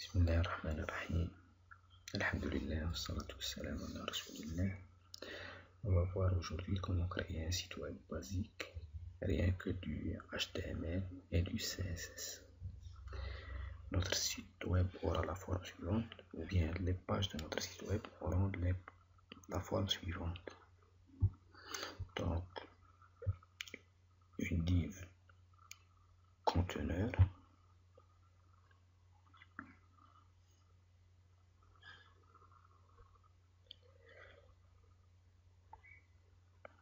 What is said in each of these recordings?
Bismillahirrahmanirrahim. Alhamdulillah, wassalatu wassalamu ala rasulillah. On va voir aujourd'hui comment créer un site web basique, rien que du HTML et du CSS. Notre site web aura la forme suivante, ou bien les pages de notre site web auront la forme suivante. Donc, une div conteneur,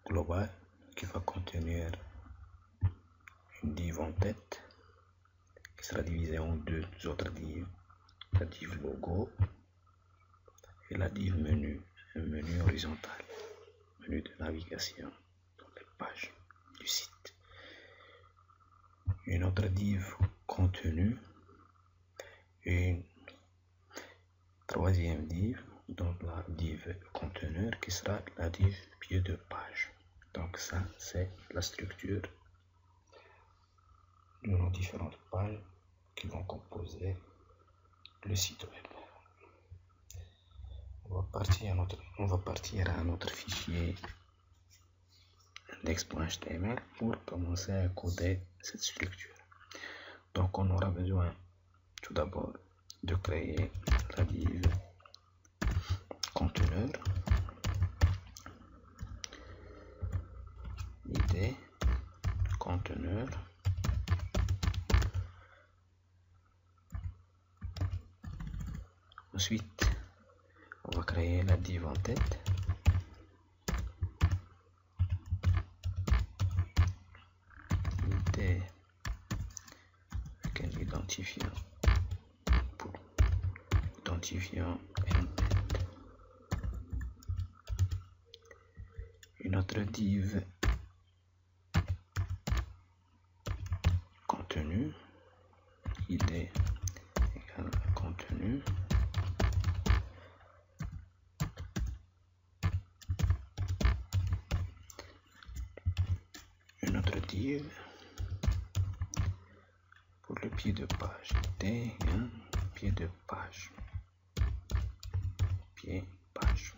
global qui va contenir une div en tête qui sera divisée en deux autres divs, la div logo et la div menu, un menu horizontal, menu de navigation dans les pages du site. Une autre div contenu et une troisième div, donc la div conteneur qui sera la div pied de page. Donc ça, c'est la structure de nos différentes pages qui vont composer le site web. On va partir à notre fichier index.html pour commencer à coder cette structure. Donc on aura besoin tout d'abord de créer la div conteneur, id conteneur, ensuite on va créer la div en tête, id avec un identifiant pour identifiant en tête, une autre div contenu, id égale contenu, une autre div pour le pied de page, id pied de page, pied page.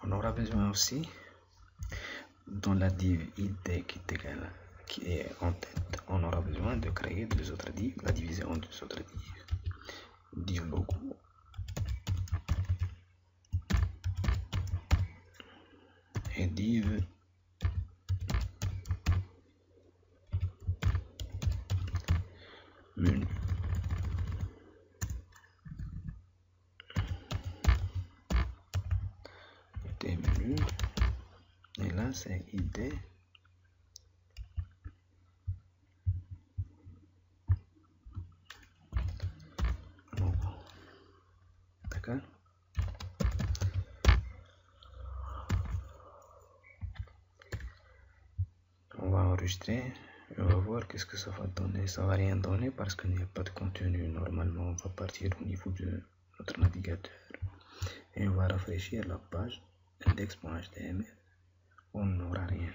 On aura besoin aussi, dans la div id qui est en tête, on aura besoin de créer deux autres divs, la diviser en deux autres divs. Div logo et div menu. Menu, et là c'est id logo. D'accord? On va enregistrer et on va voir qu'est-ce que ça va donner. Ça va rien donner parce qu'il n'y a pas de contenu. Normalement on va partir au niveau de notre navigateur et on va rafraîchir la page index.html. On n'aura rien.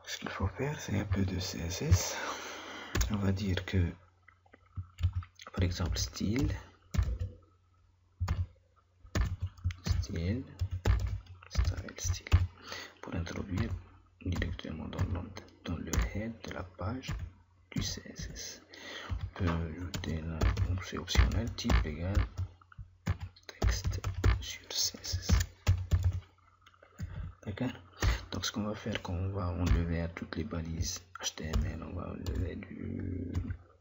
Ce qu'il faut faire, c'est un peu de CSS. On va dire que, par exemple, style pour introduire directement dans le head de la page du CSS. On peut ajouter là, c'est optionnel, type égale texte sur CSS. D'accord? Donc ce qu'on va faire, quand on va enlever à toutes les balises HTML, on va enlever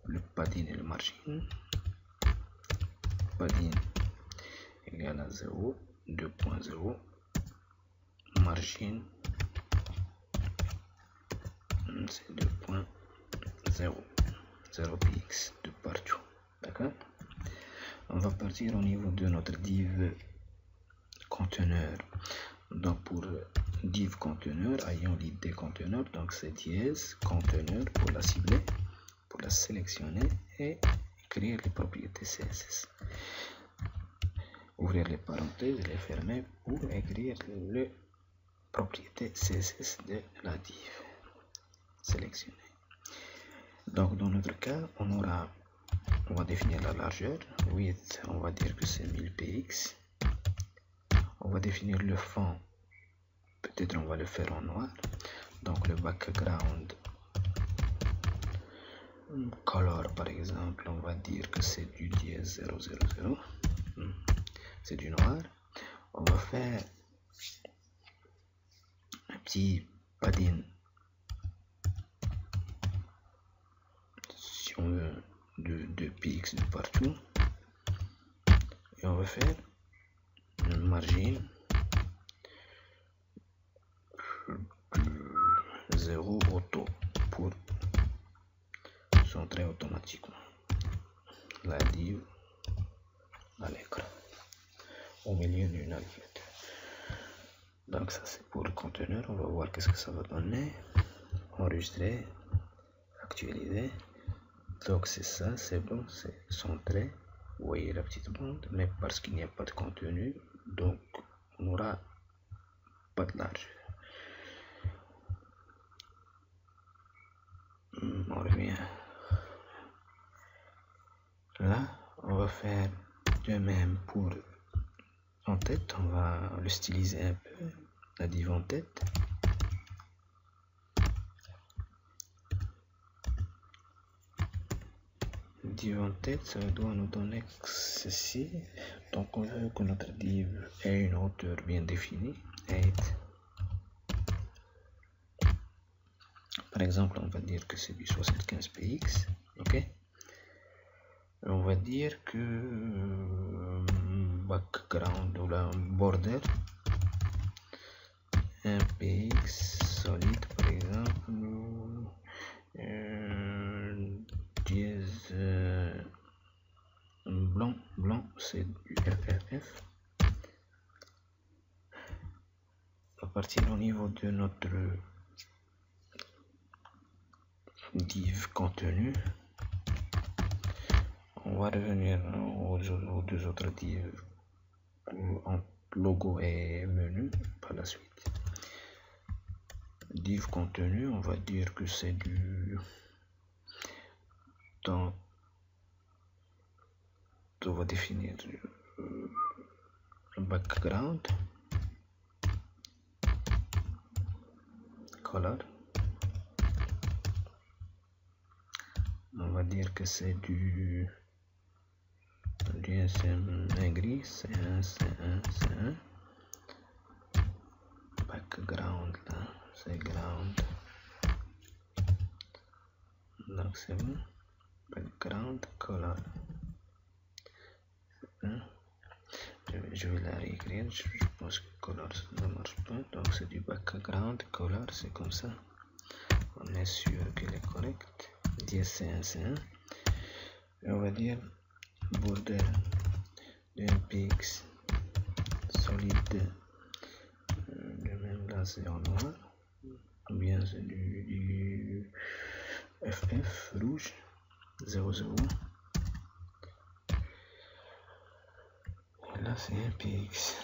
le padding et le margin. Padding égale à 0, 2.0, margin c'est 2.0, 0 px de partout. D'accord? On va partir au niveau de notre div conteneur. Donc pour div conteneur, ayant l'id conteneur, donc c'est dièse conteneur pour la cibler, pour la sélectionner et écrire les propriétés CSS. Ouvrir les parenthèses et les fermer pour écrire le propriété CSS de la div sélectionnée. Donc dans notre cas, on va définir la largeur. Width, on va dire que c'est 1000 px. On va définir le fond, peut-être on va le faire en noir. Donc le background color, par exemple, on va dire que c'est du dièse 000, c'est du noir. On va faire un petit padding, si on veut, de px de partout, et on va faire une margin 0 auto pour centrer automatiquement la div à l'écran au milieu du navigateur. Donc ça c'est pour le conteneur. On va voir qu'est-ce que ça va donner. Enregistrer, actualiser. Donc c'est ça, c'est bon, c'est centré. Vous voyez la petite bande, mais parce qu'il n'y a pas de contenu, donc on n'aura pas de largeur. On revient là. On va faire de même pour en tête. On va le styliser un peu, la div en tête. Div en tête, ça doit nous donner ceci. Donc on veut que notre div ait une hauteur bien définie, 8. Par exemple, on va dire que c'est du 75 px, ok. On va dire que background ou la border 1 px solide, par exemple, dièse blanc, c'est du FFF. À partir au niveau de notre div contenu, on va revenir aux deux autres divs en logo et menu par la suite. Div contenu, on va dire que c'est du temps. On va définir le background color. On va dire que c'est du DSM gris, C1. Background là, c'est ground. Donc c'est bon. Background color. Je vais la réécrire. Je pense que color ça ne marche pas. Donc c'est du background color, c'est comme ça. On est sûr qu'elle est correcte. C1. Et on va dire border de px solide. Le même là c'est en noir. Ou bien c'est du FF rouge 00. Et là c'est un px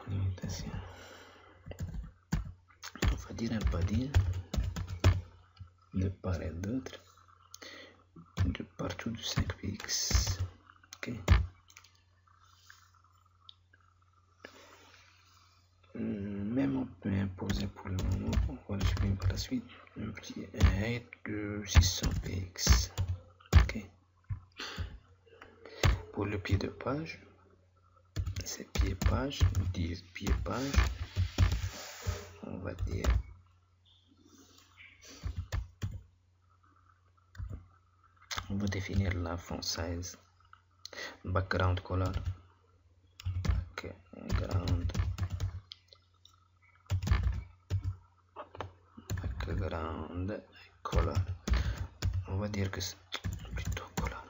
limitation. On va dire un padding de part et d'autre de partout de 5 px. Ok. Même on peut imposer pour le moment, on va le supprimer par la suite, un petit height de 600 px. Ok. Pour le pied de page, c'est pied page, div pied page. On va dire on va définir la font size, background color, background color. On va dire que c'est plutôt color.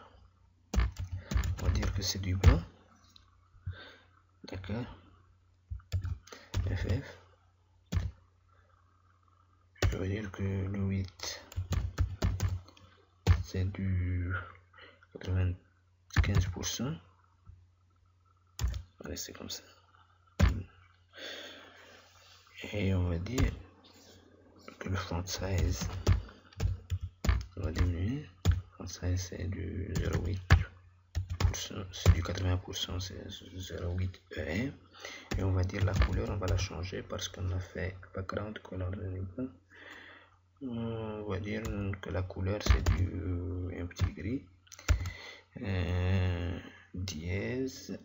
On va dire que c'est du blanc. D'accord. FF. Je veux dire que le 8 c'est du 95%. Allez, c'est comme ça. et on va dire que le font size va diminuer. Le font size c'est du 0,8%, c'est du 80%, c'est 0,8 EM. Et on va dire la couleur, on va la changer parce qu'on a fait background color. On va dire que la couleur c'est du un petit gris. Dièse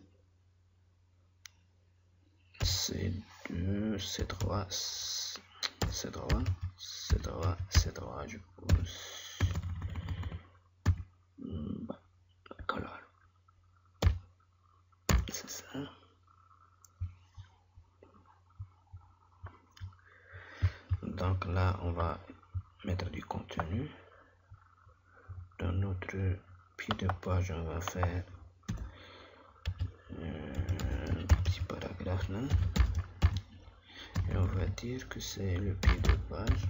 C2, C3, C3, C3, C3, je pose color, c'est ça. Donc là on va mettre du contenu. Dans notre pied de page on va faire un petit paragraphe là et on va dire que c'est le pied de page.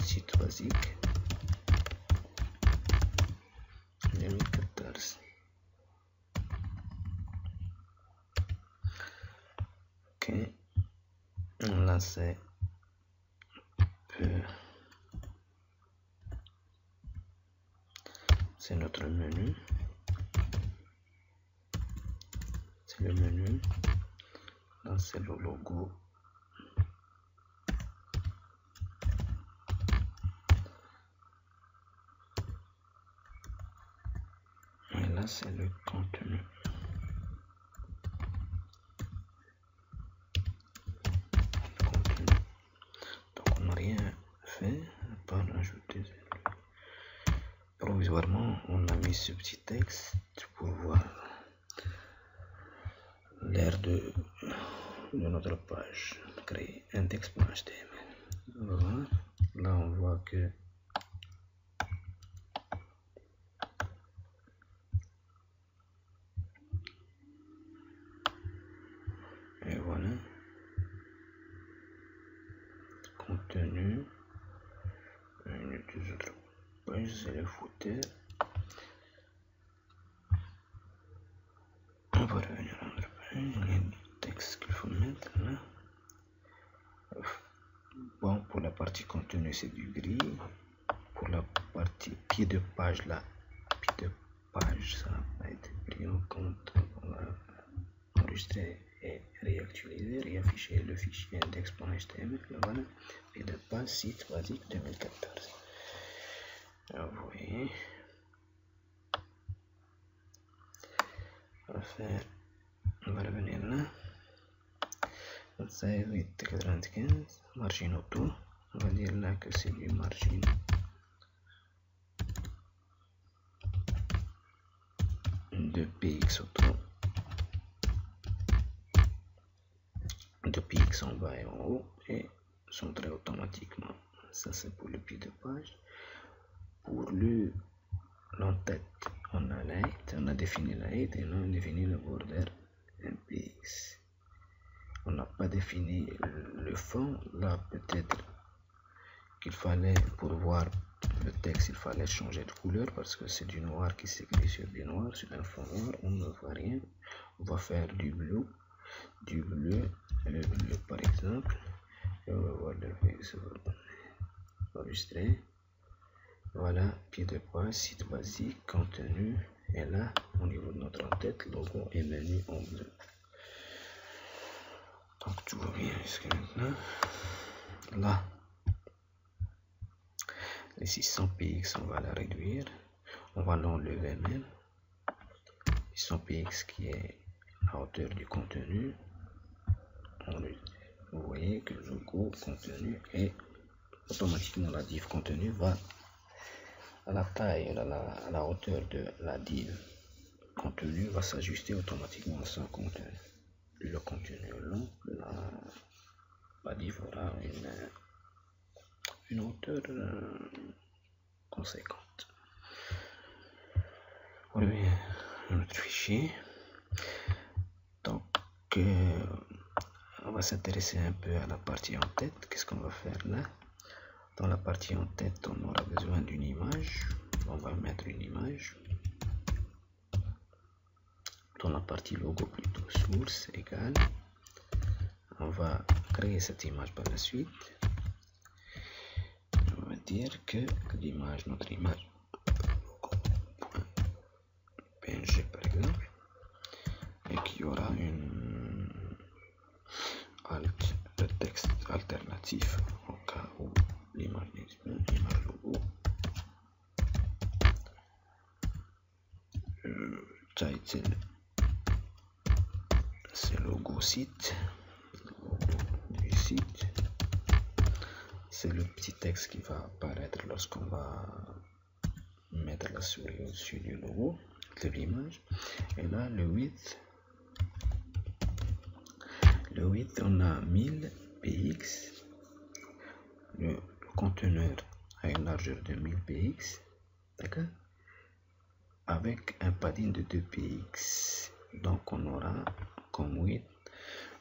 Site basique 2014. Ok, là c'est notre menu, c'est le menu, là c'est le logo, et là c'est le contenu. Donc on n'a rien fait à part ajouter. Provisoirement on a mis ce petit texte pour voir l'air de notre page. Créer index.html. Voilà. Là on voit que et voilà, contenu, une des autres pages, c'est le footer. On va revenir à notre page, il y a du texte qu'il faut mettre là. Bon, pour la partie contenu c'est du gris. Pour la partie pied de page là, pied de page ça va être pris en compte. On va enregistrer et réactualiser, réafficher le fichier index.html. Voilà, pied de page site basique 2014. Alors, vous voyez, on va revenir là. Ça est 8,95, margin auto, on va dire là que c'est du margin de px auto, de px en bas et en haut, et centré automatiquement. Ça c'est pour le pied de page. Pour l'entête, on a la height, on a défini la height et on a défini le border px. On n'a pas défini le fond. Là peut-être qu'il fallait, pour voir le texte, il fallait changer de couleur parce que c'est du noir qui s'écrit sur du noir, sur un fond noir, on ne voit rien. On va faire du bleu, par exemple, et on va voir le texte enregistré. Voilà, pied de page, site basique, contenu, et là au niveau de notre en-tête, logo et menu en bleu. Donc tout va bien jusqu'à maintenant. Là, les 600 px, on va la réduire, on va l'enlever même. 600 px qui est à hauteur du contenu. Vous voyez que le logo contenu et automatiquement la div contenu va à la taille, à la hauteur de la div contenu va s'ajuster automatiquement à son contenu. Plus le contenu est long, la div aura une hauteur conséquente. On revient à notre fichier. Donc on va s'intéresser un peu à la partie en tête. Qu'est-ce qu'on va faire là? Dans la partie en tête, on aura besoin d'une image. On va mettre une image. dans la partie logo plutôt, source égale, on va créer cette image par la suite. On va dire que l'image, notre image logo.png par exemple, et qu'il y aura une le texte alternatif au cas où l'image l'image logo. Title, c'est logo site, logo du site. C'est le petit texte qui va apparaître lorsqu'on va mettre la souris au-dessus du logo de l'image. Et là, le width, on a 1000 px. Le conteneur a une largeur de 1000 px, d'accord, avec un padding de 2 px. Donc on aura comme width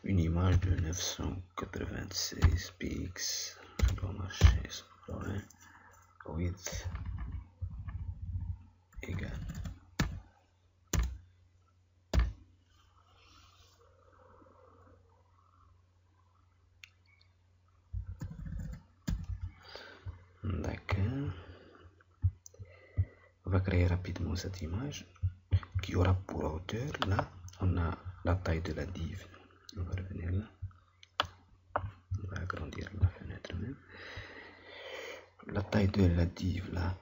une image de 996 px. Ça doit marcher, ça doit, hein. Width égale d'accord. On va créer rapidement cette image qui aura pour hauteur, là on a la taille de la div. On va revenir là, on va agrandir la fenêtre même. La taille de la div là,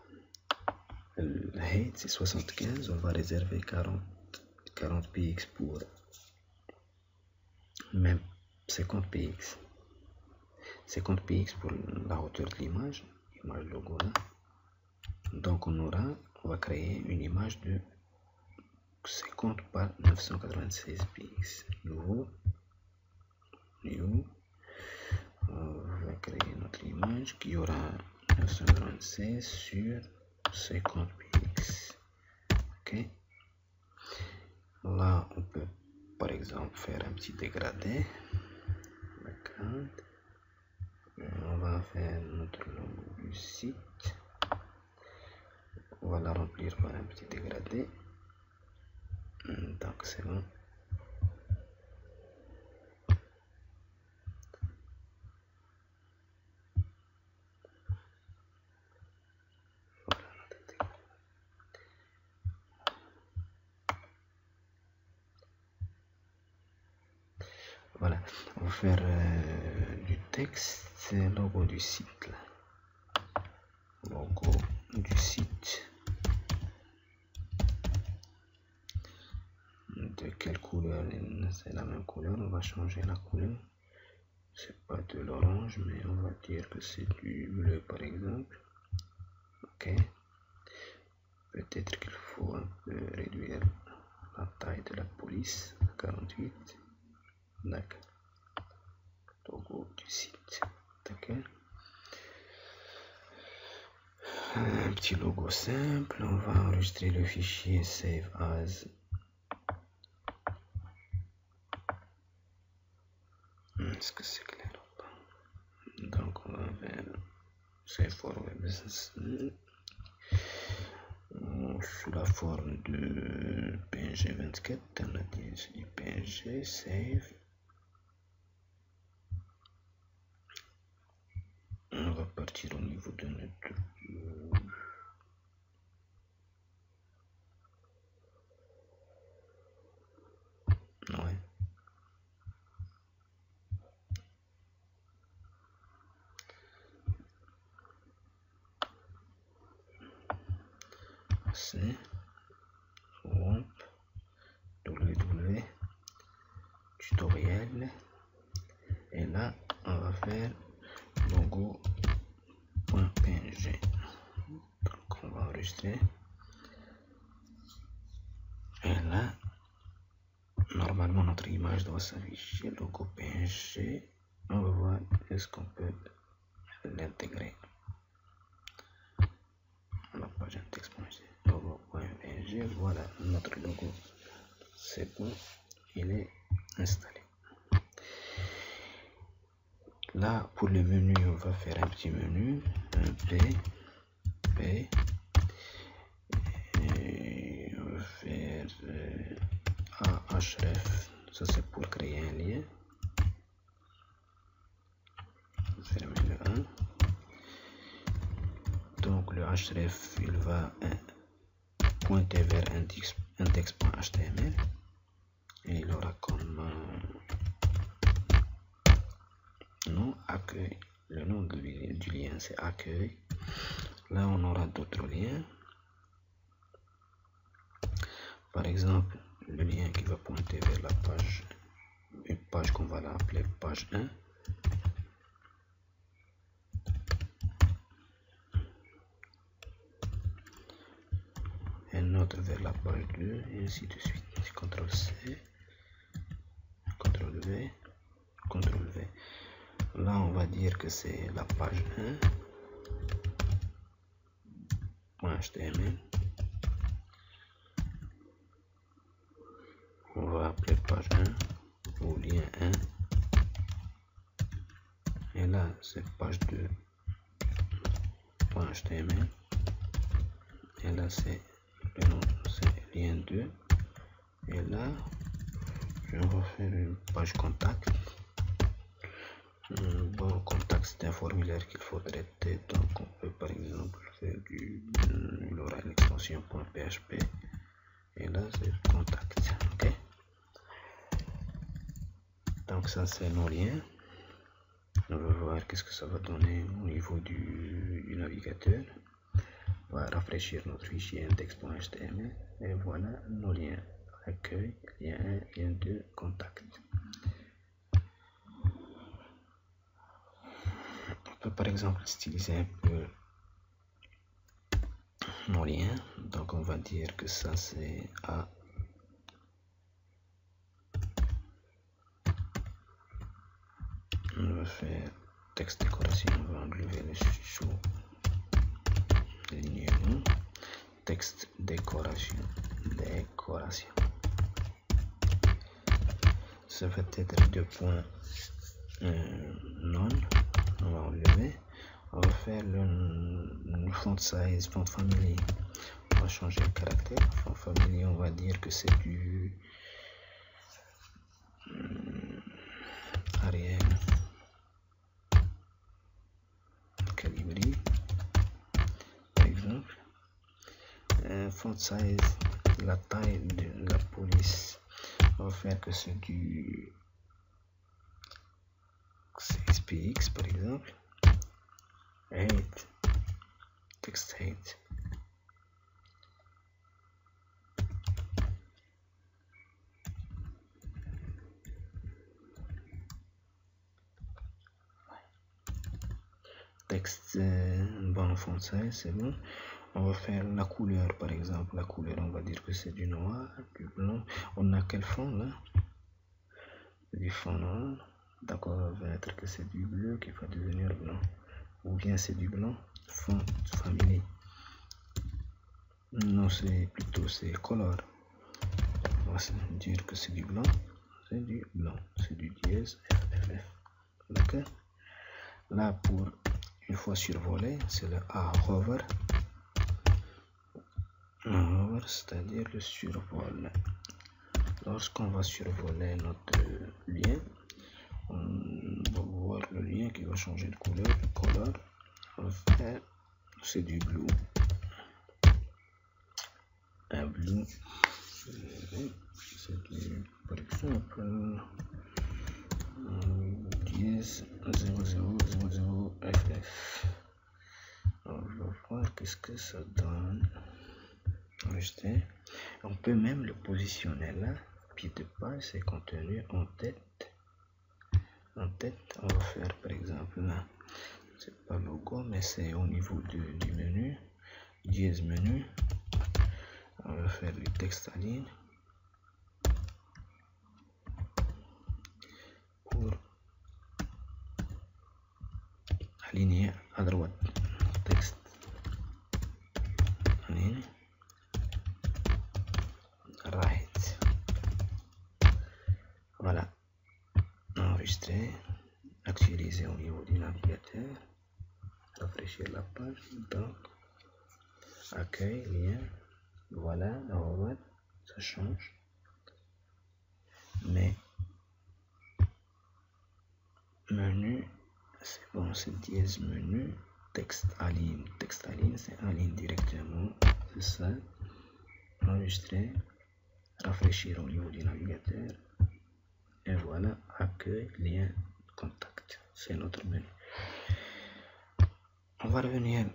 le height c'est 75, on va réserver 40 px pour même 50 px pour la hauteur de l'image logo là. Donc on va créer une image de 50 par 996 px. Nouveau, new, on va créer notre image qui aura 996 sur 50 px. Ok, là on peut par exemple faire un petit dégradé. On va faire notre logo du site, on va la remplir par un petit dégradé. Donc c'est bon. Voilà, on va faire du texte, logo du site là. Logo du site. De quelle couleur? C'est la même couleur, on va changer la couleur. C'est pas de l'orange, mais on va dire que c'est du bleu par exemple. Ok, peut-être qu'il faut un peu réduire la taille de la police à 48. D'accord, logo du site. D'accord, un petit logo simple. On va enregistrer le fichier save as. Est-ce que c'est clair ou pas? Donc on va faire save for web sous la forme de png24. On a dit png save. On va partir au niveau de notre ouais. C'est www tutoriel, et là on va faire logo.png. donc on va enregistrer, et là normalement notre image doit s'afficher, logo png. On va voir est-ce qu'on peut l'intégrer à la page index.png. logo.png. Voilà, notre logo c'est bon, il est installé. Là pour le menu, on va faire un petit menu, un P, et on va faire href, ça c'est pour créer un lien. Fermer le 1. Donc le href il va pointer vers index.html et il aura comme nom accueil. Le nom du lien c'est accueil. Là on aura d'autres liens. Par exemple, le lien qui va pointer vers la page, une page qu'on va l'appeler page 1. Un autre vers la page 2 et ainsi de suite. CTRL C, CTRL V, CTRL V. Là on va dire que c'est la page 1.html. On va appeler page 1 ou lien 1. Et là c'est page 2.html. Et là c'est le nom, c'est lien 2. Et là je vais faire une page contact. Bon, contact c'est un formulaire qu'il faudrait traiter, donc on peut par exemple faire il aura une extension .php et là c'est contact. Ok, donc ça c'est nos liens. On va voir qu'est-ce que ça va donner au niveau du navigateur. On va rafraîchir notre fichier index.html et voilà nos liens: accueil, lien 1, lien 2, contact. On peut par exemple styliser un peu nos liens. Donc on va dire que ça c'est A. On va faire texte décoration, on va enlever le sous ligne 1. Texte décoration, ça va être 2 points non, on va enlever. On va faire le font size, font family, on va changer le caractère. Font family, on va dire que c'est du Arial Calibri par exemple. Font size, la taille de la police, on va faire que c'est du 6px par exemple. Hate, text hate. Texte, bon font size, c'est bon. On va faire la couleur par exemple. La couleur, on va dire que c'est du noir, du blanc. On a quel fond là? Du fond noir. D'accord, on va mettre que c'est du bleu qui va devenir blanc. Ou bien c'est du blanc. Font family. Non, c'est plutôt c'est color. On va dire que c'est du blanc. C'est du blanc. C'est du dièse FFF. D'accord. Là pour une fois survolé, c'est le A hover. C'est-à-dire le survol. Lorsqu'on va survoler notre lien, on va voir le lien qui va changer de couleur. Le color, on va faire, c'est du blue. Un blue, c'est du, par exemple, 10.00.00 FF. On va voir qu'est-ce que ça donne. On peut même le positionner là. Pied de page, c'est contenu en tête. En tête, on va faire par exemple là, c'est pas logo, mais c'est au niveau du menu, dièse menu. On va faire du texte à ligne pour aligner à droite. Texte à ligne. Right. Voilà. Enregistrer. Actualiser au niveau du navigateur. Rafraîchir la page. Donc, accueil, lien. Voilà, ça change. Bon, c'est dièse menu, texte align, c'est align directement, c'est ça. Enregistrer, rafraîchir au niveau du navigateur, et voilà, accueil, lien, contact, c'est notre menu. On va revenir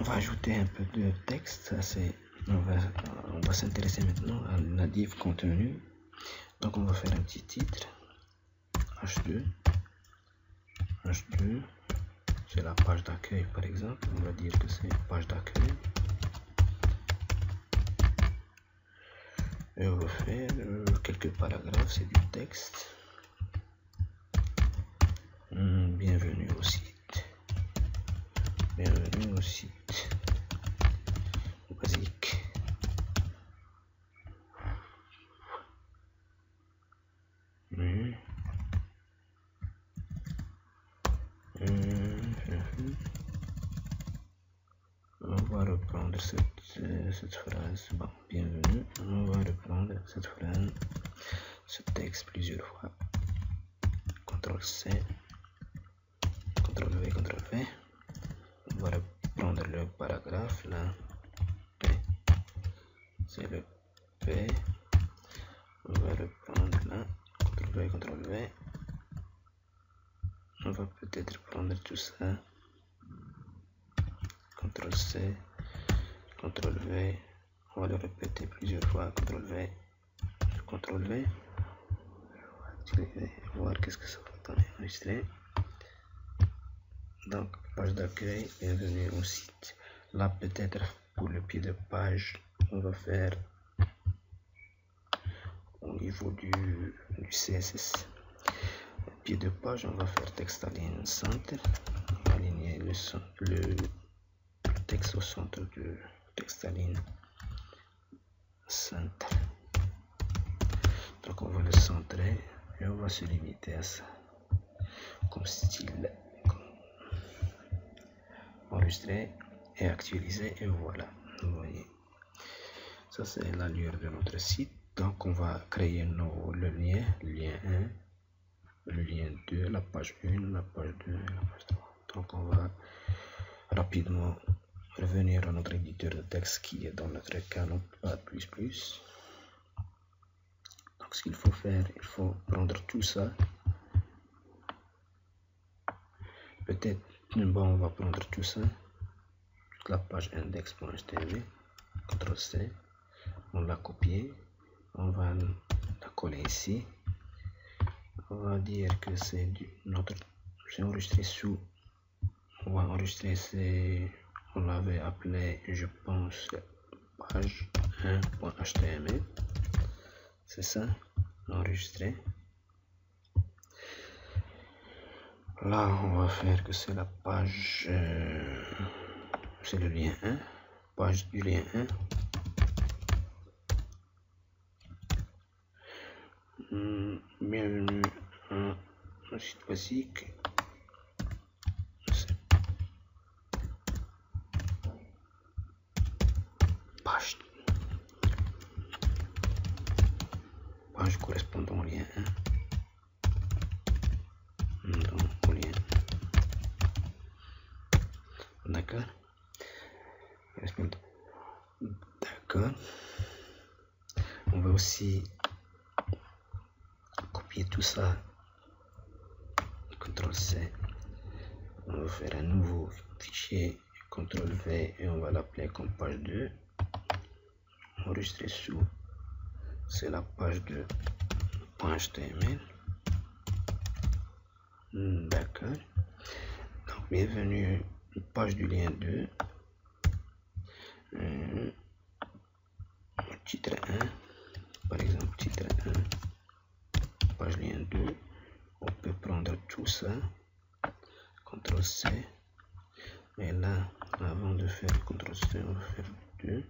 on va ajouter un peu de texte. Ça, c'est on va s'intéresser maintenant à la div contenu. Donc on va faire un petit titre H2, c'est la page d'accueil par exemple. On va dire que c'est page d'accueil, et on va faire quelques paragraphes, c'est du texte. Bienvenue au site, basique. On va reprendre cette phrase. Bon, bienvenue. On va reprendre cette phrase, ce texte plusieurs fois. CTRL-C, CTRL-V, CTRL-V. On va reprendre le paragraphe là. P. C'est le P. On va reprendre là. CTRL-V, CTRL-V. On va peut-être prendre tout ça. CTRL-C, CTRL-V. On va le répéter plusieurs fois. CTRL-V, CTRL-V. Voir qu'est-ce que ça va donner. Enregistrer. Donc, page d'accueil, bienvenue au site. Là, peut-être pour le pied de page, on va faire au niveau du CSS. Le pied de page, on va faire texte align centre. On va aligner le texte au centre du texte align centre. Donc, on va le centrer et on va se limiter à ça comme style. Enregistrer et actualiser, et voilà, vous voyez, ça c'est l'allure de notre site. Donc on va créer le lien 1, le lien 2, la page 1, la page 2, la page 3. Donc on va rapidement revenir à notre éditeur de texte qui est dans notre cas Notepad++. Donc ce qu'il faut faire, il faut prendre tout ça. Peut-être, bon, on va prendre tout ça, toute la page index.html, CTRL-C, on l'a copié, on va la coller ici, on va dire que c'est c'est enregistré sous, on va enregistrer, on l'avait appelé, je pense, page 1.html, c'est ça, enregistré. Là, on va faire que c'est la page, c'est le lien 1, page du lien 1. Bienvenue à un site basique. Page correspondant au lien 1. Au lien. D'accord. D'accord. On va aussi copier tout ça. CTRL-C. On va faire un nouveau fichier. CTRL-V et on va l'appeler comme page 2. Enregistrer sous. C'est la page 2.html. D'accord. Donc, bienvenue page du lien 2. Titre 1. Par exemple, titre 1. Page lien 2. On peut prendre tout ça. CTRL-C. Et là, avant de faire CTRL-C, on va faire 2.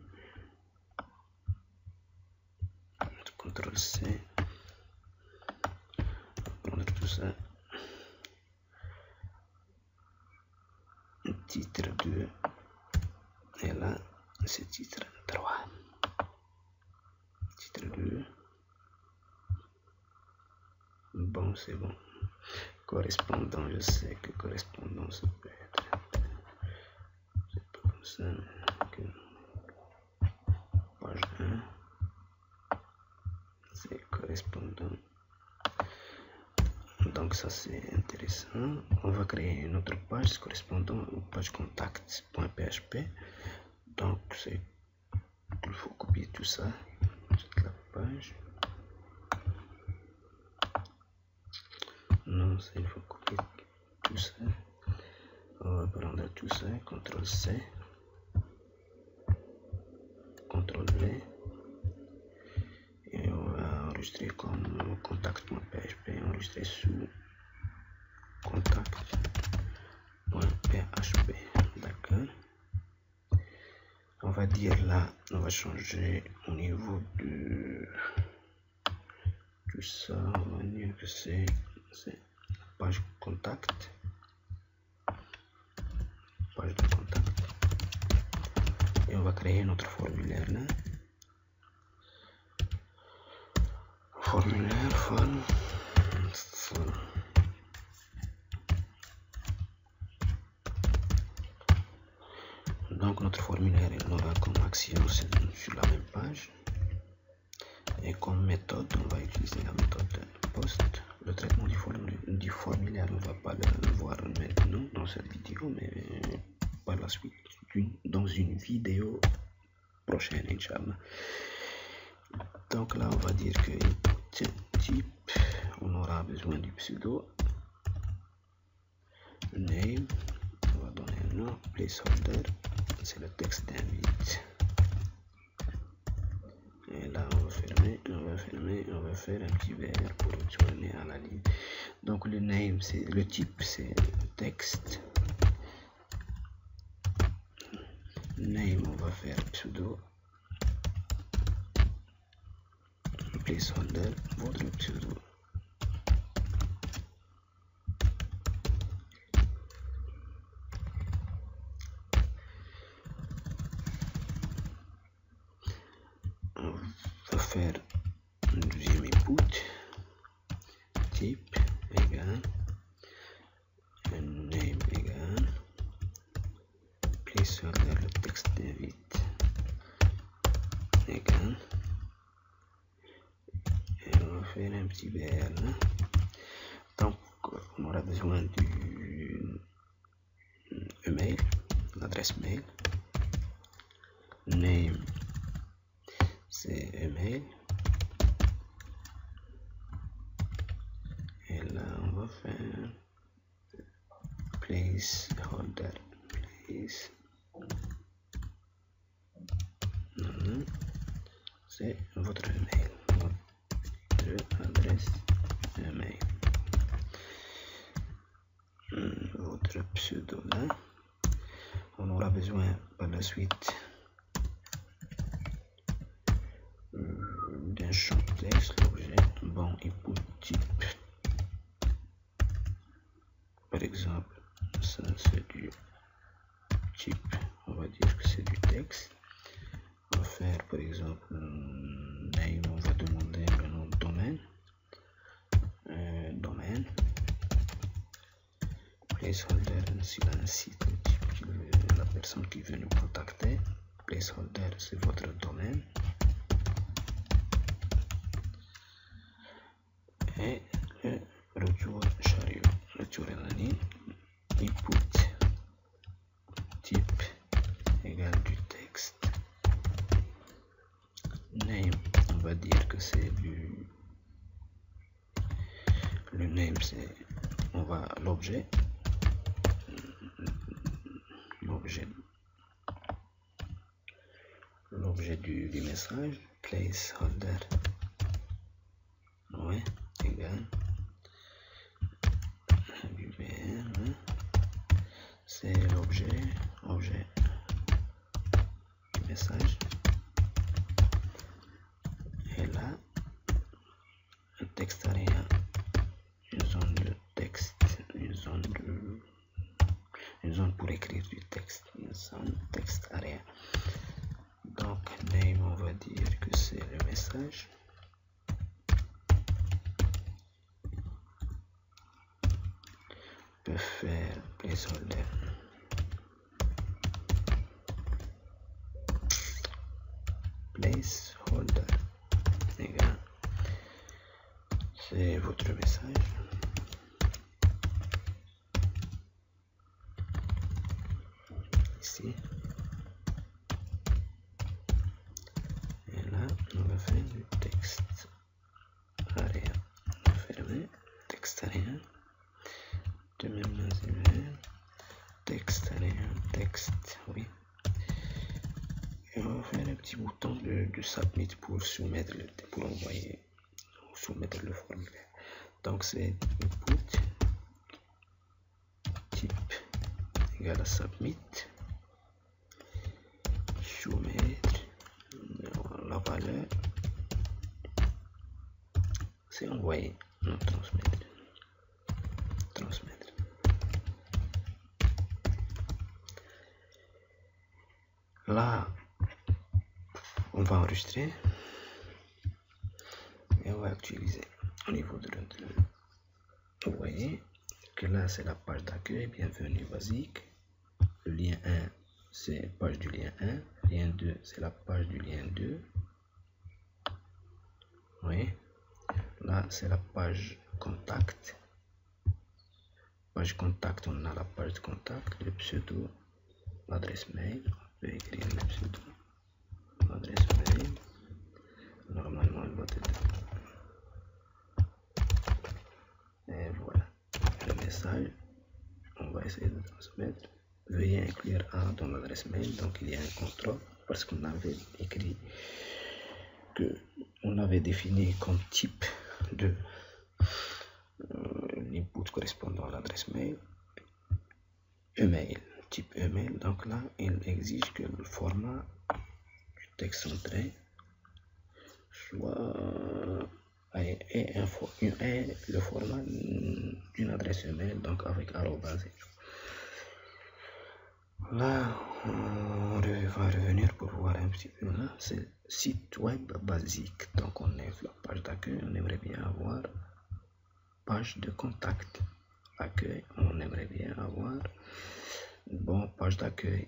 CTRL-C. Prendre tout ça. Titre 2. Et là, c'est titre 3. Titre 2. Bon, c'est bon. Correspondant, je sais que correspondant, ça peut être. C'est pas comme ça, mais page 1. C'est correspondant. Donc ça c'est intéressant. On va créer une autre page correspondant aux page contact.php. Donc c'est il faut copier tout ça, toute la page. Non, il faut copier tout ça. On va prendre tout ça, CTRL C, CTRL V. Et on va enregistrer comme contact.php, enregistrer sous contact.php. D'accord. On va dire là, on va changer au niveau de tout ça. On va dire que c'est page contact. Page de contact. Et on va créer notre formulaire là. Formulaire, form. Donc notre formulaire il aura comme action sur la même page. Et comme méthode, on va utiliser la méthode post. Le traitement du formulaire, on ne va pas le voir maintenant dans cette vidéo, mais par la suite, dans une vidéo prochaine, Inch'Allah. Donc là, on va dire que type, on aura besoin du pseudo, name, on va donner un nom, placeholder, c'est le texte d'invite. Et là, on va fermer, on va faire un petit verre pour retourner à la ligne. Donc le name, c'est le type, c'est texte. Name, on va faire pseudo. Placeholder, votre pseudo. On va faire un deuxième input. Type égal. Name égal. Placeholder, le texte d'invite égal. Faire un petit BL. Donc on aura besoin du email, l'adresse mail. Name, c'est email. Et là on va faire placeholder, place. C'est votre email. Adresse email, votre pseudo là. On aura besoin par la suite d'un champ texte, l'objet, bon, input type. Par exemple, ça c'est du type, on va dire que c'est du texte. On va faire par exemple name, on va demander le nom de domaine. Domaine. Placeholder, s'il a un site, la personne qui veut nous contacter. Placeholder, c'est votre domaine. Et retour chariot, retour à la ligne. Input type égal du texte. Name, on va dire que c'est du. Le name, c'est. On va l'objet. L'objet du message. Placeholder. Ouais, égal. C'est l'objet du message. Et là, un texte area, une zone de texte, une zone pour écrire du texte, une zone texte area. Donc name, on va dire que c'est le message. peut faire placeholder. Placeholder égal, c'est votre message. Ici. Et là, on va faire du texte area. Fermer, texte area. De même, texte area, texte, oui. Et on va faire un petit bouton de submit pour soumettre, pour envoyer ou soumettre le formulaire. Donc c'est input type égale à submit, soumettre la valeur, c'est envoyer, non transmettre, transmettre. Là, on va enregistrer et on va actualiser au niveau de vous voyez que là c'est la page d'accueil, bienvenue basique. Le lien 1 c'est page du lien 1, lien 2 c'est la page du lien 2. Oui, là c'est la page contact. Page contact, on a la page de contact, le pseudo, l'adresse mail. On peut écrire le pseudo, l'adresse mail. Normalement elle doit être. Et voilà le message. On va essayer de transmettre. Veuillez inclure un dans l'adresse mail. Donc il y a un contrôle parce qu'on avait écrit que on avait défini comme type de l'input correspondant à l'adresse mail email, type email. Donc là il exige que le format du texte centré soit et le format d'une adresse email, donc avec arrobase. Là on va revenir pour voir un petit peu. Là c'est site web basique, donc on est sur la page d'accueil. On aimerait bien avoir page de contact. Accueil, on aimerait bien avoir bon page d'accueil.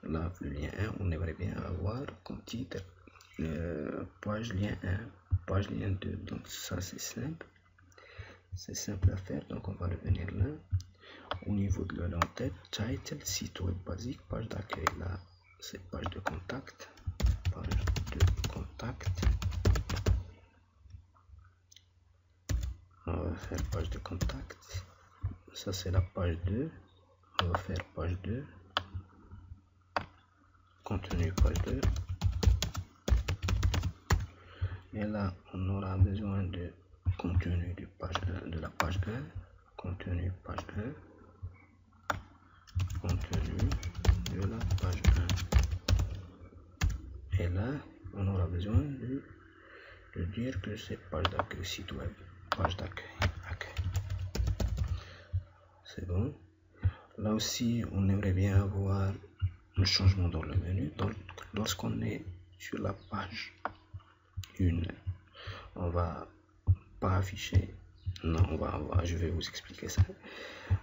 Là le lien 1, on aimerait bien avoir comme titre page lien 1, page lien 2. Donc ça c'est simple à faire. Donc on va revenir là au niveau de l'entête, title, site web basique, page d'accueil. Là c'est page de contact, page de contact. On va faire page de contact. Ça c'est la page 2. On va faire page 2, contenu page 2. Et là on aura besoin de contenu de page 1, de la page 1, contenu page 1, contenu de la page 1. Et là on aura besoin de dire que c'est page d'accueil, site web, page d'accueil, c'est bon. Là aussi on aimerait bien avoir un changement dans le menu. Donc lorsqu'on est sur la page 1, on va pas afficher, non, je vais vous expliquer ça.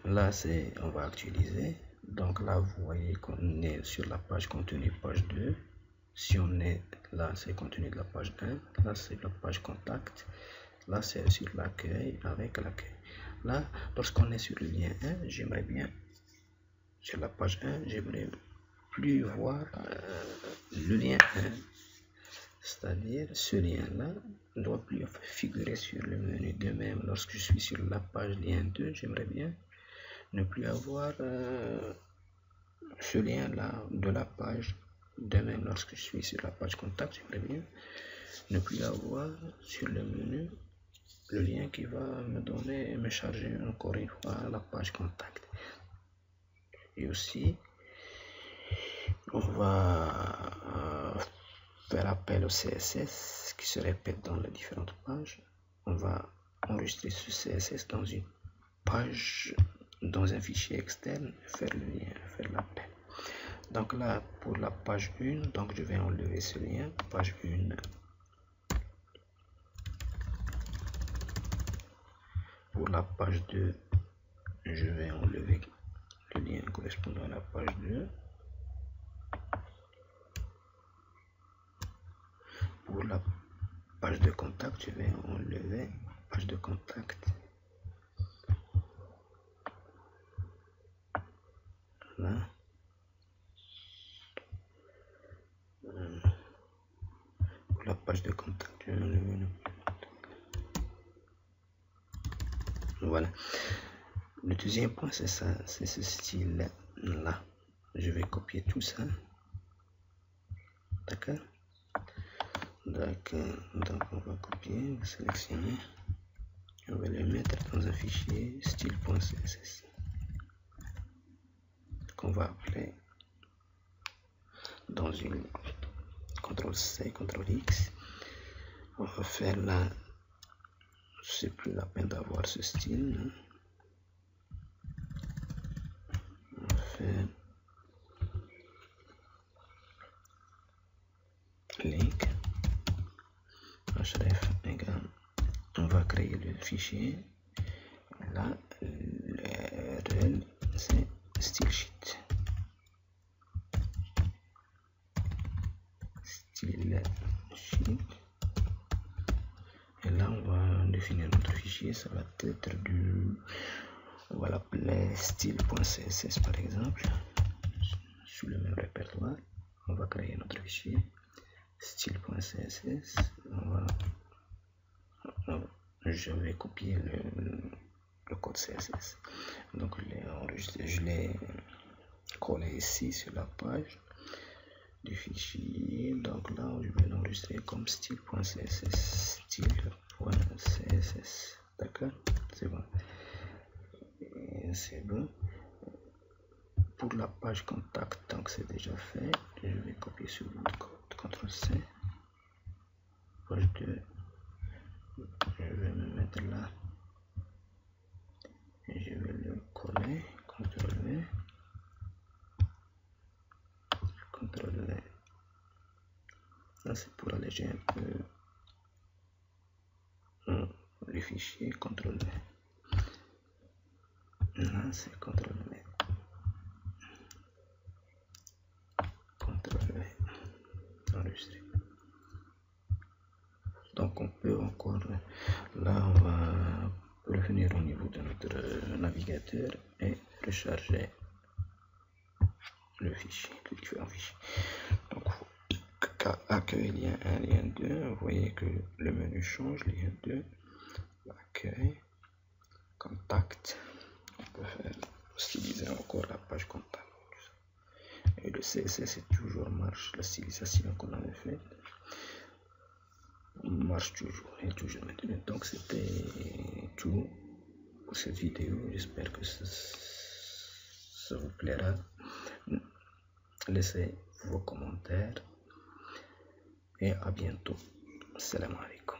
Là c'est on va actualiser. Donc là vous voyez qu'on est sur la page contenu page 2. Si on est là c'est contenu de la page 1. Là c'est la page contact. Là c'est sur l'accueil, avec l'accueil. Là lorsqu'on est sur le lien 1, j'aimerais bien sur la page 1, j'aimerais plus voir le lien 1, c'est-à-dire ce lien là ne doit plus figurer sur le menu. De même, lorsque je suis sur la page lien 2, j'aimerais bien ne plus avoir ce lien là de la page. De même, lorsque je suis sur la page contact, j'aimerais bien ne plus avoir sur le menu le lien qui va me charger encore une fois la page contact. Et aussi on va faire appel au CSS qui se répète dans les différentes pages. On va enregistrer ce CSS dans une page, dans un fichier externe, faire le lien, faire l'appel. Donc là pour la page 1, donc je vais enlever ce lien, page 1. Pour la page 2, je vais enlever le lien correspondant à la page 2. Pour la page de contact, je vais enlever page de contact. Là. Pour la page de contact, je vais enlever le... Voilà. Le deuxième point, c'est ça, c'est ce style-là. Je vais copier tout ça. D'accord? D'accord. Donc, on va copier, sélectionner. On va le mettre dans un fichier style.css qu'on va appeler dans une CTRL-C, CTRL-X. On va faire là, c'est plus la peine d'avoir ce style. On va faire link href égale, on va créer le fichier. Là, l'URL c'est stylesheet. Et là, on va définir notre fichier. Ça va être du, on va l'appeler style.css par exemple. Sous le même répertoire, on va créer notre fichier style.css. Je vais copier le code CSS. Donc je l'ai collé ici sur la page du fichier. Donc là, je vais l'enregistrer comme style.css. Style.css. D'accord? C'est bon. C'est bon. Pour la page contact, donc c'est déjà fait. Je vais copier sur le code. CTRL-C. Page 2. Je vais me mettre là. Et je vais le coller. CTRL-V. CTRL-V. Là, c'est pour alléger un peu le fichier. CTRL-V. Là, c'est CTRL-V. CTRL-V. Enregistrer. Donc, on peut encore, là, on va revenir au niveau de notre navigateur et recharger le fichier, les différents fichiers. Donc, accueil, lien 1, lien 2, vous voyez que le menu change, lien 2, accueil, contact, on peut faire styliser encore la page contact. Et le CSS c'est toujours marche, la stylisation qu'on avait fait marche toujours et toujours maintenant. Donc c'était tout pour cette vidéo, j'espère que ça vous plaira. Laissez vos commentaires et à bientôt. Salam alaikum.